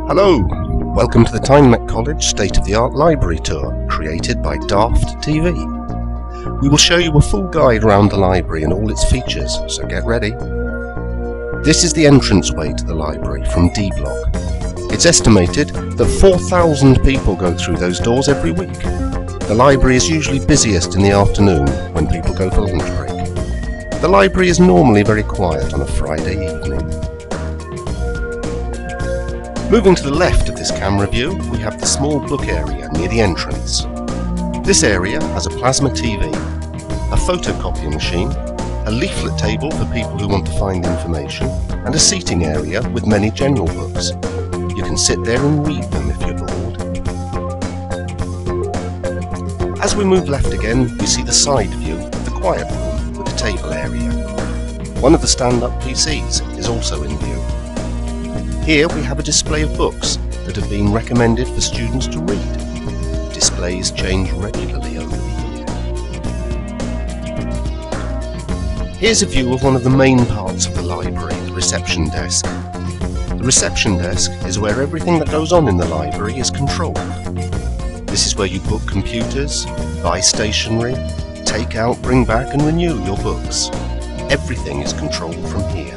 Hello, welcome to the Tynemet College State-of-the-Art Library Tour, created by Daft TV. We will show you a full guide around the library and all its features, so get ready. This is the entranceway to the library from D Block. It's estimated that 4,000 people go through those doors every week. The library is usually busiest in the afternoon when people go for lunch break. The library is normally very quiet on a Friday evening. Moving to the left of this camera view, we have the small book area near the entrance. This area has a plasma TV, a photocopying machine, a leaflet table for people who want to find information, and a seating area with many general books. You can sit there and read them if you're bored. As we move left again, we see the side view of the quiet room with a table area. One of the stand-up PCs is also in view. Here we have a display of books that have been recommended for students to read. Displays change regularly over the year. Here's a view of one of the main parts of the library, the reception desk. The reception desk is where everything that goes on in the library is controlled. This is where you book computers, buy stationery, take out, bring back and renew your books. Everything is controlled from here.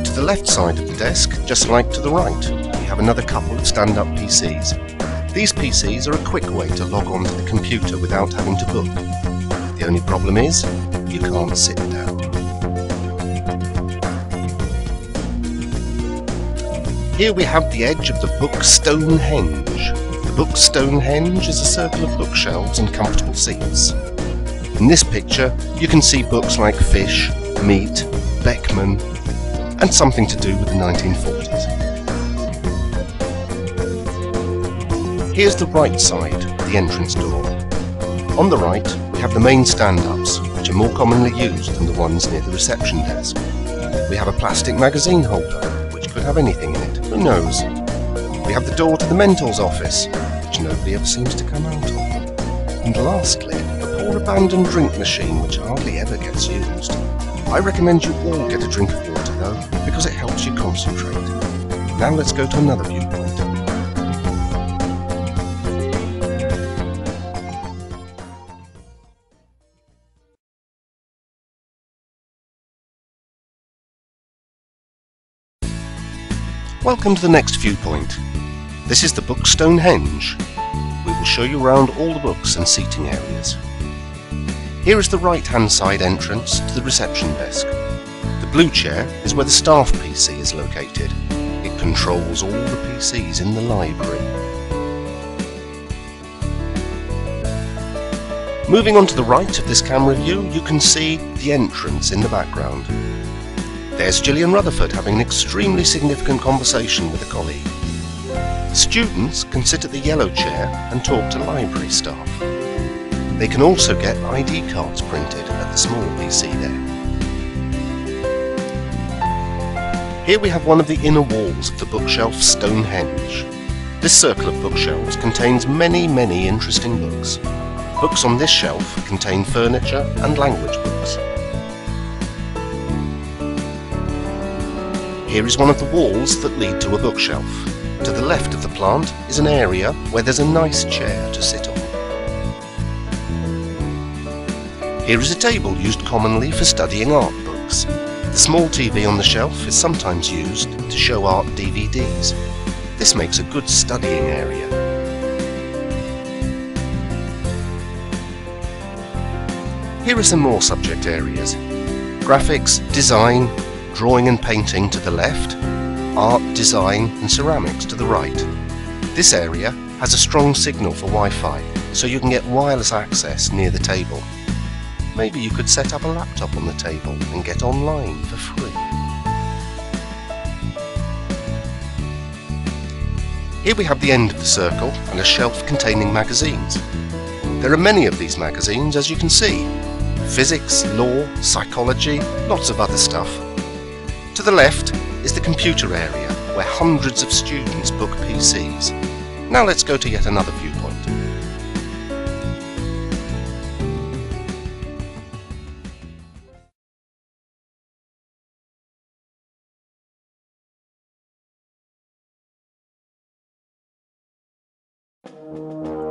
To the left side of the desk, just like to the right, we have another couple of stand-up PCs. These PCs are a quick way to log on to the computer without having to book. The only problem is, you can't sit down. Here we have the edge of the book Stonehenge. The book Stonehenge is a circle of bookshelves and comfortable seats. In this picture, you can see books like Fish, Meat, Beckman, and something to do with the 1940s. Here's the right side of the entrance door. On the right, we have the main stand-ups, which are more commonly used than the ones near the reception desk. We have a plastic magazine holder, which could have anything in it, who knows? We have the door to the mentor's office, which nobody ever seems to come out of. And lastly, a poor abandoned drink machine, which hardly ever gets used. I recommend you all get a drink of water though, because it helps you concentrate. Now let's go to another viewpoint. Welcome to the next viewpoint. This is the book Stonehenge. We will show you around all the books and seating areas. Here is the right-hand side entrance to the reception desk. The blue chair is where the staff PC is located. It controls all the PCs in the library. Moving on to the right of this camera view, you can see the entrance in the background. There's Gillian Rutherford having an extremely significant conversation with a colleague. Students can sit at the yellow chair and talk to library staff. They can also get ID cards printed at the small PC there. Here we have one of the inner walls of the bookshelf Stonehenge. This circle of bookshelves contains many interesting books. Books on this shelf contain furniture and language books. Here is one of the walls that lead to a bookshelf. To the left of the plant is an area where there's a nice chair to sit on. Here is a table used commonly for studying art books. The small TV on the shelf is sometimes used to show art DVDs. This makes a good studying area. Here are some more subject areas. Graphics, design, drawing and painting to the left, art, design and ceramics to the right. This area has a strong signal for Wi-Fi, so you can get wireless access near the table. Maybe you could set up a laptop on the table and get online for free. Here we have the end of the circle and a shelf containing magazines. There are many of these magazines, as you can see. Physics, law, psychology, lots of other stuff. To the left is the computer area, where hundreds of students book PCs. Now let's go to yet another viewpoint.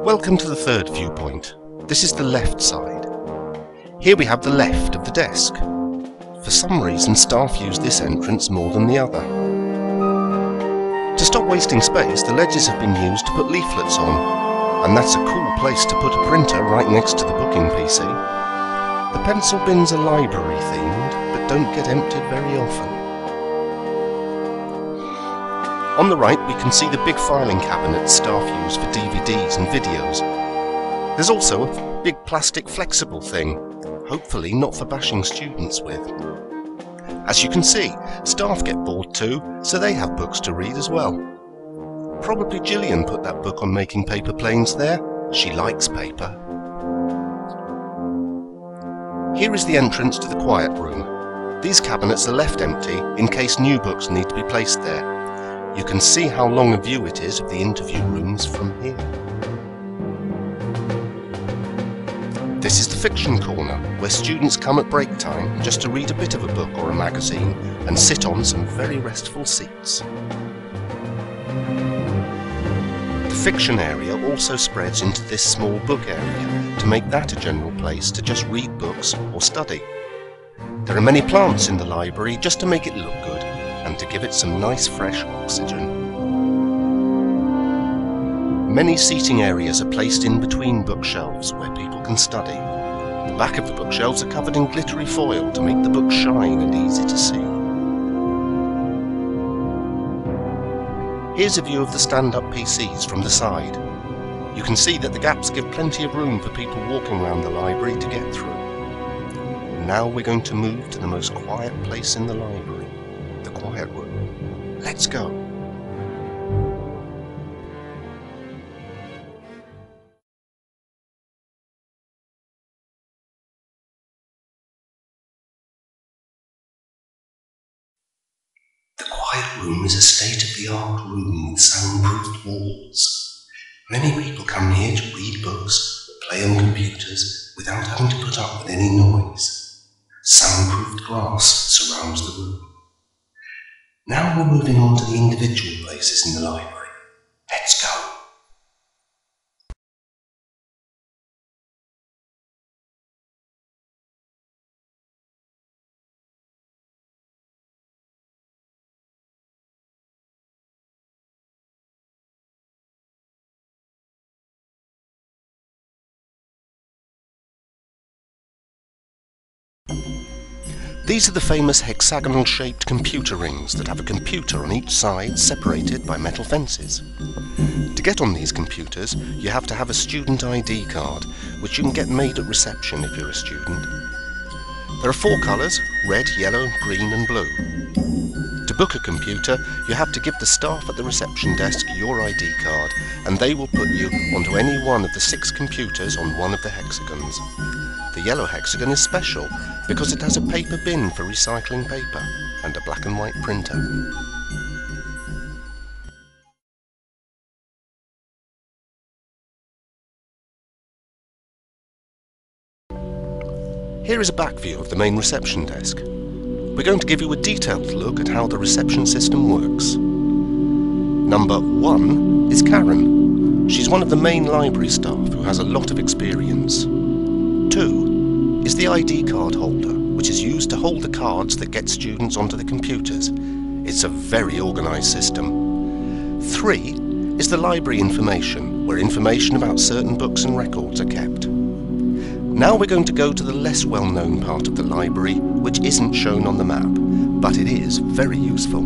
Welcome to the third viewpoint. This is the left side. Here we have the left of the desk. For some reason, staff use this entrance more than the other. To stop wasting space, the ledges have been used to put leaflets on, and that's a cool place to put a printer right next to the booking PC. The pencil bins are library themed, but don't get emptied very often. On the right we can see the big filing cabinet staff use for DVDs and videos. There's also a big plastic flexible thing, hopefully not for bashing students with. As you can see, staff get bored too, so they have books to read as well. Probably Gillian put that book on making paper planes there. She likes paper. Here is the entrance to the quiet room. These cabinets are left empty in case new books need to be placed there. You can see how long a view it is of the interview rooms from here. This is the fiction corner, where students come at break time just to read a bit of a book or a magazine and sit on some very restful seats. The fiction area also spreads into this small book area to make that a general place to just read books or study. There are many plants in the library just to make it look good and to give it some nice fresh oxygen. Many seating areas are placed in between bookshelves where people can study. The back of the bookshelves are covered in glittery foil to make the books shine and easy to see. Here's a view of the stand-up PCs from the side. You can see that the gaps give plenty of room for people walking around the library to get through. Now we're going to move to the most quiet place in the library, the quiet room. Let's go. The quiet room is a state-of-the-art room with soundproofed walls. Many people come here to read books or play on computers without having to put up with any noise. Soundproofed glass surrounds the room. Now we're moving on to the individual places in the library. Let's go. These are the famous hexagonal-shaped computer rings that have a computer on each side separated by metal fences. To get on these computers, you have to have a student ID card, which you can get made at reception if you're a student. There are 4 colours: red, yellow, green and blue. To book a computer, you have to give the staff at the reception desk your ID card, and they will put you onto any one of the 6 computers on one of the hexagons. The yellow hexagon is special because it has a paper bin for recycling paper and a black and white printer. Here is a back view of the main reception desk. We're going to give you a detailed look at how the reception system works. Number 1 is Karen. She's one of the main library staff who has a lot of experience. 2 is the ID card holder, which is used to hold the cards that get students onto the computers. It's a very organised system. 3 is the library information, where information about certain books and records are kept. Now we're going to go to the less well-known part of the library, which isn't shown on the map, but it is very useful.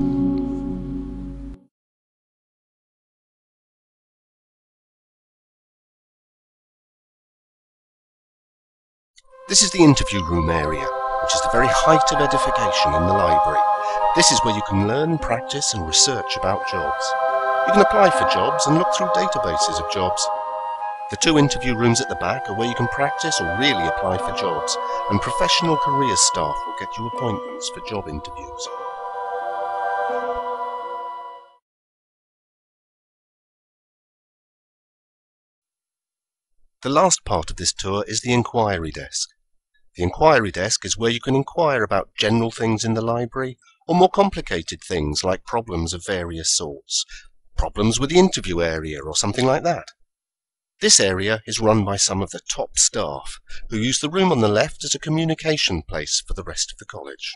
This is the interview room area, which is the very height of edification in the library. This is where you can learn, practice and research about jobs. You can apply for jobs and look through databases of jobs. The 2 interview rooms at the back are where you can practice or really apply for jobs, and professional career staff will get you appointments for job interviews. The last part of this tour is the inquiry desk. The inquiry desk is where you can inquire about general things in the library, or more complicated things like problems of various sorts. Problems with the interview area or something like that. This area is run by some of the top staff, who use the room on the left as a communication place for the rest of the college.